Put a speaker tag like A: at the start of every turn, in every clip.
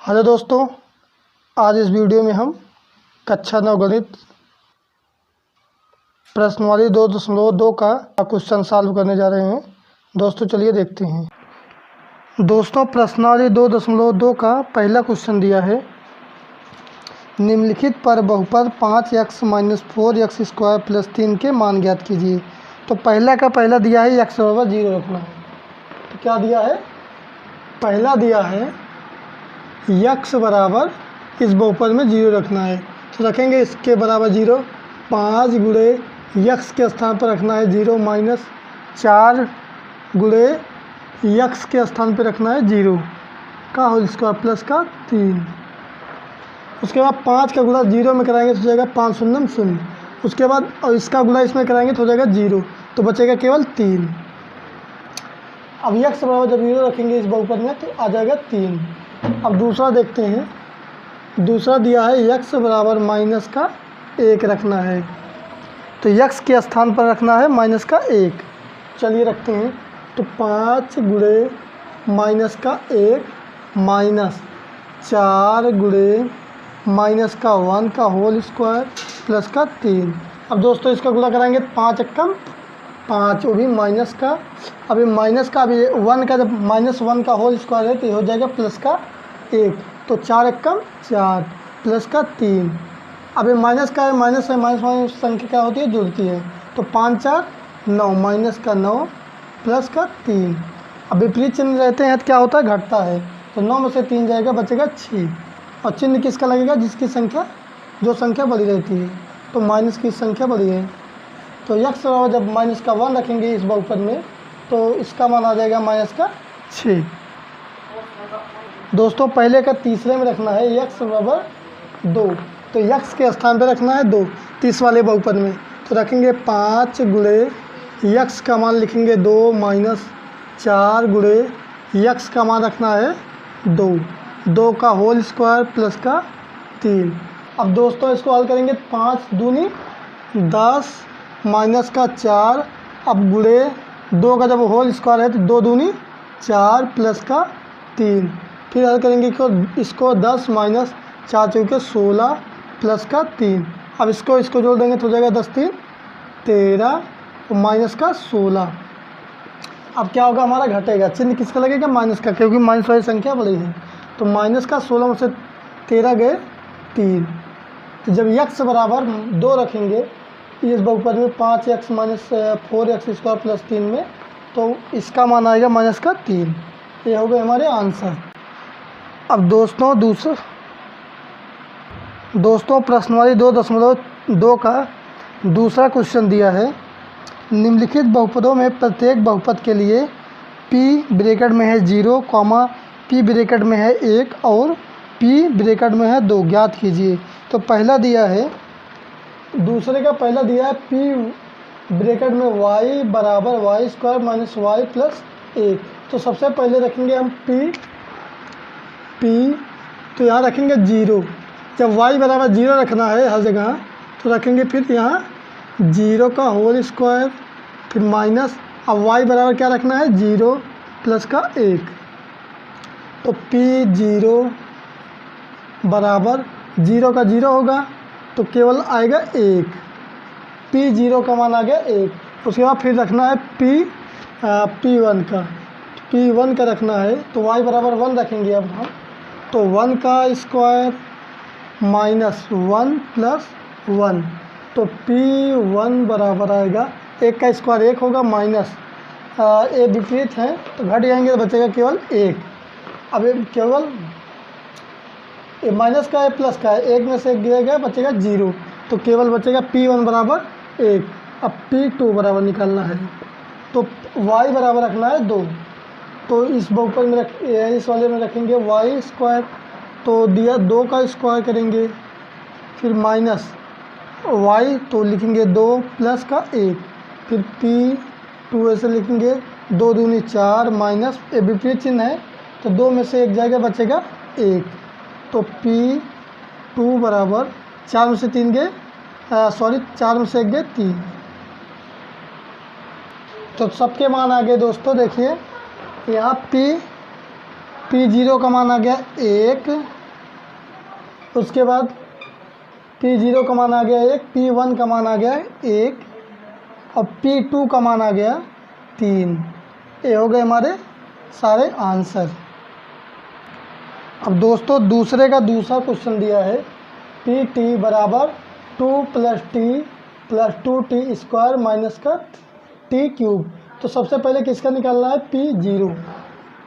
A: Hello दोस्तों, आज इस वीडियो में हम कक्षा 9 गणित प्रश्नवाली 2.2 का क्वेश्चन सॉल्व करने जा रहे हैं। दोस्तों चलिए देखते हैं। दोस्तों प्रश्नवाली 2.2 का पहला क्वेश्चन दिया है, निम्नलिखित पर बहुपद 5x - 4x² + 3 के मान ज्ञात कीजिए। तो पहला का पहला दिया है x बराबर 0 रखना है। तो क्या दिया है? पहला दिया है x बराबर इस बहुपद में 0 रखना है। तो रखेंगे इसके बराबर 0, 5 गुणे x के स्थान पर रखना है 0 - 4 गुणे x के स्थान पर रखना है 0 का होल स्क्वायर प्लस का 3। उसके बाद 5 का गुणा 0 में कराएंगे तो हो जाएगा 5 शून्य 0। उसके बाद और इसका गुणा इसमें कराएंगे तो हो जाएगा 0, तो बचेगा केवल 3। अब x बराबर जब 0 रखेंगे इस बहुपद में तो आ जाएगा 3। अब दूसरा देखते हैं। दूसरा दिया है x बराबर -1 रखना है। तो x के स्थान पर रखना है -1। चलिए रखते हैं। तो 5 गुणे -1 माइनस 4 गुणे -1 का होल स्क्वायर प्लस का 3। अब दोस्तों इसका गुणा कराएंगे 5 एकम 5, वो भी माइनस का। अभी माइनस का अभी 1 का जब -1 का होल स्क्वायर है तो ये हो जाएगा प्लस का 1। तो 4 एकम 4 प्लस का 3। अभी माइनस का है, माइनस संख्या क्या होती है? जुड़ती है। तो 5 4 9 माइनस का 9 प्लस का 3। अब विपरीत चिन्ह रहते हैं तो क्या होता है? घटता है। तो 9 में से 3 जाएगा, बचेगा 6। और चिन्ह किसका लगेगा? जिसकी संख्या जो संख्या बड़ी रहती है। तो माइनस की संख्या बड़ी है। तो x बराबर जब -1 रखेंगे इस बहुपद में तो इसका मान आ जाएगा -6। दोस्तों पहले का तीसरे में रखना है x बराबर 2। तो x के स्थान पर रखना है 2 तीस वाले बहुपद में। तो रखेंगे 5 गुणे x का मान लिखेंगे 2 - 4 गुणे x का मान रखना है 2 का होल स्क्वायर प्लस का 3। अब दोस्तों इसको हल करेंगे 5 दूनी 10 माइनस का 4। अब गुणे 2 का जब होल स्क्वायर है तो 2 दूनी 4 प्लस का 3। फिर हल करेंगे इसको 10 माइनस 4 चौके 16 प्लस का 3। अब इसको जोड़ देंगे तो हो जाएगा 10 3 13 और माइनस का 16। अब क्या होगा? हमारा घटेगा। चिन्ह किसका लगेगा? माइनस का, क्योंकि माइनस वाली संख्या बड़ी है। तो माइनस का 16 में से 13 गए 3। तो जब x बराबर 2 रखेंगे इस बहुपद में 5x - 4x² प्लस 3 में, तो इसका मान आएगा -3। ये हो गए हमारे आंसर। अब दोस्तों प्रश्नवाली 2.2 का दूसरा क्वेश्चन दिया है, निम्नलिखित बहुपदों में प्रत्येक बहुपद के लिए p ब्रैकेट में है 0, p ब्रैकेट में है 1 और p ब्रैकेट में है 2 ज्ञात कीजिए। तो पहला दिया है, दूसरे का पहला दिया है p ब्रैकेट में y बराबर y² - y प्लस 1। तो सबसे पहले रखेंगे हम p। तो यहाँ रखेंगे 0। जब y बराबर 0 रखना है हर जगह तो रखेंगे फिर यहाँ 0 का होल स्क्वायर फिर माइनस। अब y बराबर क्या रखना है? 0 प्लस का 1। तो p0 बराबर 0 का 0 होगा तो केवल आएगा 1। p0 का मान आ गया 1। उसके बाद फिर रखना है p1 का। p1 का रखना है तो y बराबर 1 रखेंगे अब हम। तो 1 का स्क्वायर माइनस 1 प्लस 1। तो p1 बराबर आएगा 1 का स्क्वायर 1 होगा माइनस ये विपरीत है तो घट जाएंगे तो बचेगा केवल 1। अब केवल ये माइनस का है प्लस का है, 1 में से 1 गिरेगा बचेगा 0। तो केवल बचेगा p1 बराबर 1। अब p2 बराबर निकालना है तो y बराबर रखना है 2। तो इस बहुपद में इस वाले में रखेंगे y²। तो दिया 2 का स्क्वायर करेंगे फिर माइनस y तो लिखेंगे 2 प्लस का 1। फिर p2 ऐसे लिखेंगे 2 दूनी 4 माइनस ये विपरीत चिन्ह है तो 2 में से 1 जाएगा बचेगा 1। तो p2 बराबर 4 में से 3 गए 4 में से 1 गए 3। तो सबके मान आ गए दोस्तों। देखिए यहाँ p0 का मान आ गया 1, उसके बाद P0 का मान आ गया 1, P1 का मान आ गया 1 और P2 का मान आ गया 3। ये हो गए हमारे सारे आंसर। अब दोस्तों दूसरे का दूसरा क्वेश्चन दिया है PT बराबर 2 + t + 2t² माइनस का t क्यूब। तो सबसे पहले किसका निकालना है? P0।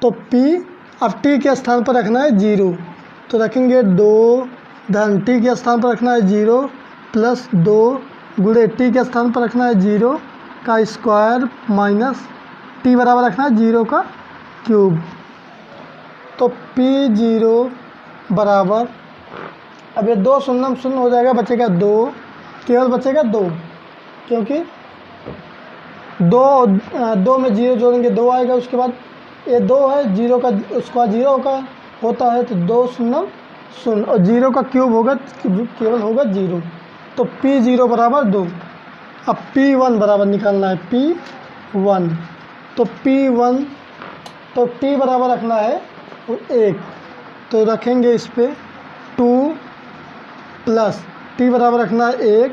A: तो P अब t के स्थान पर रखना है 0, तो रखेंगे 2 धन t के स्थान पर रखना है 0 प्लस 2 गुणे t के स्थान पर रखना है 0 का स्क्वायर माइनस t बराबर रखना है 0 का क्यूब। तो P0 बराबर, अब ये 2 शून्य शून्य हो जाएगा, बचेगा 2, केवल बचेगा 2, क्योंकि 2 में 0 जोड़ेंगे 2 आएगा। उसके बाद ये 2 है, 0 का स्क्वायर 0 का होता है, तो 2 शून्य शून्य और 0 का क्यूब होगा, केवल होगा 0। तो P0 बराबर 2। अब P1 बराबर निकालना है P1। तो P1 तो t बराबर रखना है 1, तो रखेंगे इस पे 2 प्लस t बराबर रखना है 1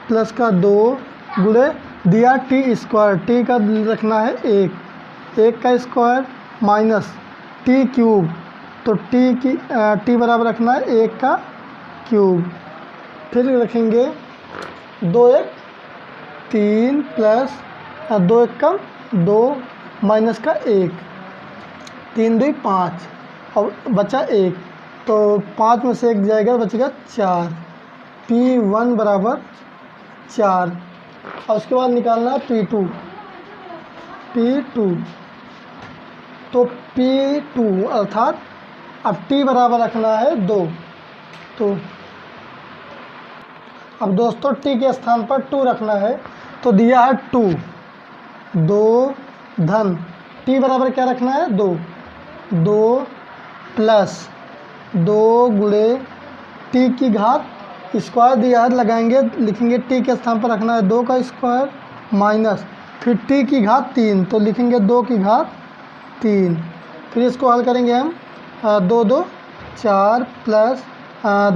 A: प्लस का 2 गुणे दिया t² t का रखना है 1 का स्क्वायर माइनस t क्यूब। तो t बराबर रखना है 1 का क्यूब। फिर रखेंगे 2 1 3 प्लस 2 1 का 2 माइनस का 1, 3 2 5 और बचा 1, तो 5 में से 1 जाएगा, बचेगा 4। P1 बराबर 4। और उसके बाद निकालना है P2। तो P2 अर्थात अब t बराबर रखना है 2। तो अब दोस्तों t के स्थान पर 2 रखना है, तो दिया है 2 धन t बराबर क्या रखना है 2 प्लस 2 गुणे t की घात स्क्वायर दिया है, लगाएंगे, लिखेंगे t के स्थान पर रखना है 2 का स्क्वायर माइनस फिर t की घात 3, तो लिखेंगे 2 की घात 3। फिर इसको हल करेंगे हम 2 2 4 प्लस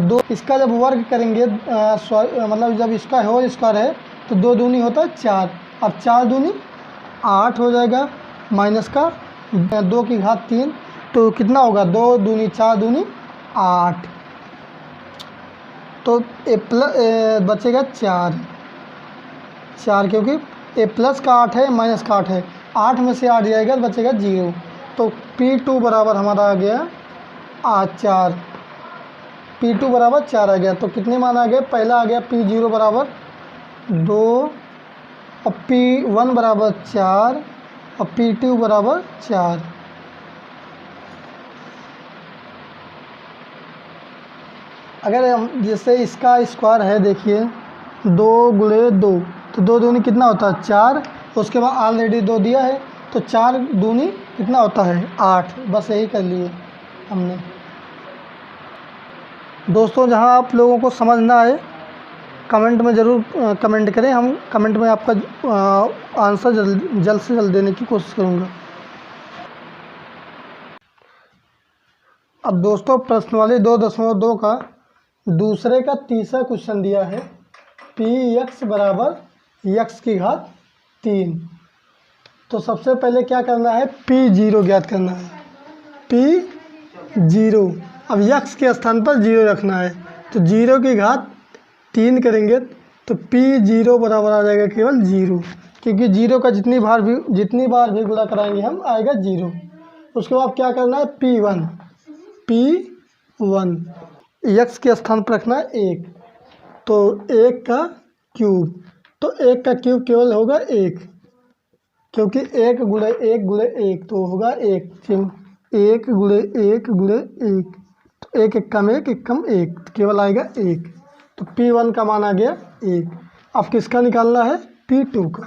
A: 2, इसका जब वर्ग करेंगे मतलब जब इसका होल स्क्वायर है तो 2 दूनी होता है 4। अब 4 दूनी 8 हो जाएगा, माइनस का 2 की घात 3, तो कितना होगा 2 दूनी 4 दूनी 8, तो बचेगा 4 क्योंकि ए प्लस का 8 है माइनस का 8 है, 8 में से 8 जाएगा तो बचेगा 0। तो P2 बराबर हमारा आ गया 4। P2 बराबर 4 आ गया। तो कितने मान आ गए? पहला आ गया P0 बराबर 2 और P1 बराबर 4 और P2 बराबर 4। अगर हम जैसे इसका स्क्वायर है, देखिए 2 गुणे 2, तो 2 दूनी कितना होता है 4, उसके बाद ऑलरेडी 2 दिया है, तो 4 दूनी कितना होता है 8। बस यही कर लिए हमने। दोस्तों जहां आप लोगों को समझ ना आए कमेंट में ज़रूर कमेंट करें, हम कमेंट में आपका आंसर जल्द से जल्द देने की कोशिश करूँगा। अब दोस्तों प्रश्न वाले 2.2 का दूसरे का तीसरा क्वेश्चन दिया है Px बराबर x की घात 3। तो सबसे पहले क्या करना है? P0 ज्ञात करना है। P0 अब x के स्थान पर 0 रखना है, तो 0 की घात 3 करेंगे तो P0 बराबर आ जाएगा केवल 0, क्योंकि 0 का जितनी बार भी गुणा कराएंगे हम आएगा 0। उसके बाद क्या करना है? P1 x के स्थान पर रखना है 1, तो 1 का क्यूब, तो 1 का क्यूब केवल होगा 1, क्योंकि 1 गुणे 1 गुणे 1 तो होगा 1, 1 गुणे 1 गुणे 1, तो 1 1 कम 1 1 कम 1, तो केवल आएगा 1। तो P1 का मान आ गया 1। अब किसका निकालना है? P2 का।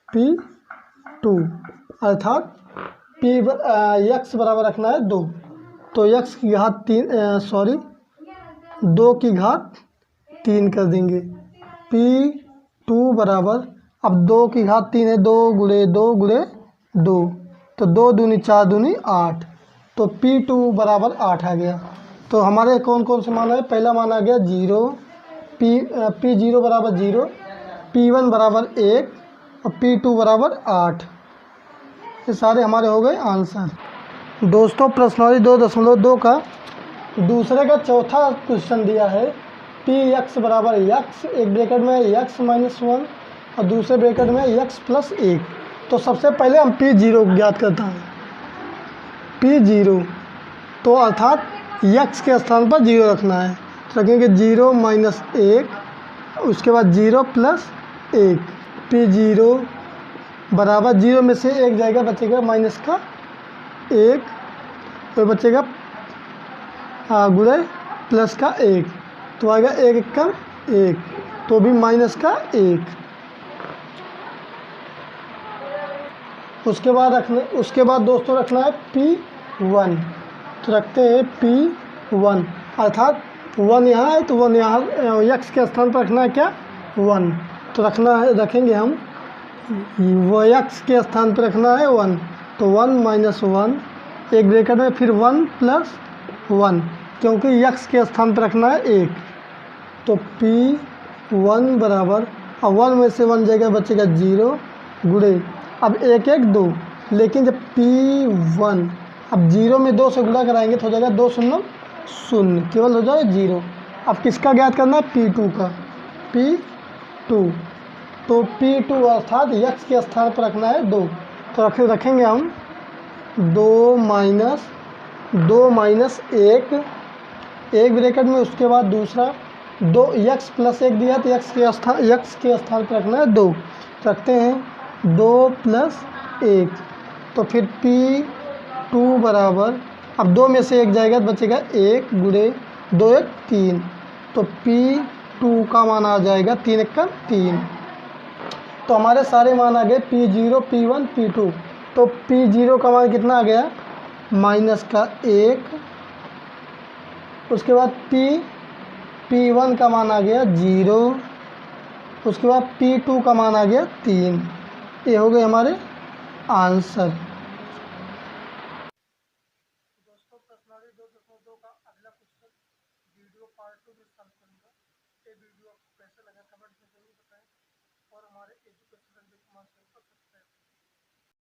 A: P2 अर्थात x बराबर रखना है 2, तो x की घात 2 की घात 3 कर देंगे। P2 बराबर, अब 2 की घात 3 है, 2 गुणे 2 गुणे 2, तो 2 दूनी 4 दूनी 8, तो P2 बराबर 8 आ गया। तो हमारे कौन कौन से मान है? पहला मान आ गया 0, P0 बराबर 0, P1 बराबर 1 और P2 बराबर 8। ये सारे हमारे हो गए आंसर। दोस्तों प्रश्नावली 2.2 का दूसरे का चौथा क्वेश्चन दिया है। पी एक्स बराबर एक्स, एक ब्रैकेट में एक्स माइनस 1 और दूसरे ब्रैकेट में एक्स प्लस 1। तो सबसे पहले हम P0 ज्ञात करते हैं। P0 तो अर्थात एक्स के स्थान पर 0 रखना है, तो रखेंगे 0 माइनस 1, उसके बाद 0 प्लस 1। P0 बराबर 0 में से एक जाएगा, बचेगा माइनस का 1, तो बचेगा गुणे प्लस का 1, तो आएगा 1 कम 1, तो भी माइनस का 1। उसके बाद दोस्तों रखना है P1, तो रखते हैं P1, अर्थात 1 यहाँ है तो 1 यहाँ एक्स के स्थान पर रखना है क्या? 1, तो रखेंगे हम वो एक्स के स्थान पर रखना है 1, तो 1 माइनस 1, एक ब्रैकेट में फिर 1 प्लस 1, क्योंकि एक्स के स्थान पर रखना है 1, तो P1 बराबर, अब 1 में से 1 जाएगा, बचेगा 0 गुणे, अब 1 1 2, लेकिन जब P1 अब 0 में 2 से गुणा कराएंगे तो हो जाएगा 2 0 0, केवल हो जाएगा 0। अब किसका ज्ञात करना है? P2 का। P2 तो P2 अर्थात x के स्थान पर रखना है 2, तो रखेंगे हम 2 माइनस 1, एक ब्रैकेट में, उसके बाद दूसरा 2 x प्लस 1 दिया तो x के स्थान पर रखना है 2, रखते हैं 2 प्लस 1, तो फिर P2 बराबर, अब 2 में से 1 जाएगा तो बचेगा 1 गुणे 2 1 3, तो P2 का मान आ जाएगा 3 1 3। तो हमारे सारे मान आ गए P0 P1 P2। तो P0 का मान कितना आ गया? माइनस का 1, उसके बाद P1 का मान आ गया 0, उसके बाद P2 का मान आ गया 3। ये हो गए हमारे आंसर। दोस्तों प्रश्नावली 2.2 का अगला क्वेश्चन वीडियो पार्ट 2 में सॉल्व करूँगा। ये वीडियो आपको कैसा लगा कमेंट में जरूर बताएं और हमारे एजुकेशन चैनल को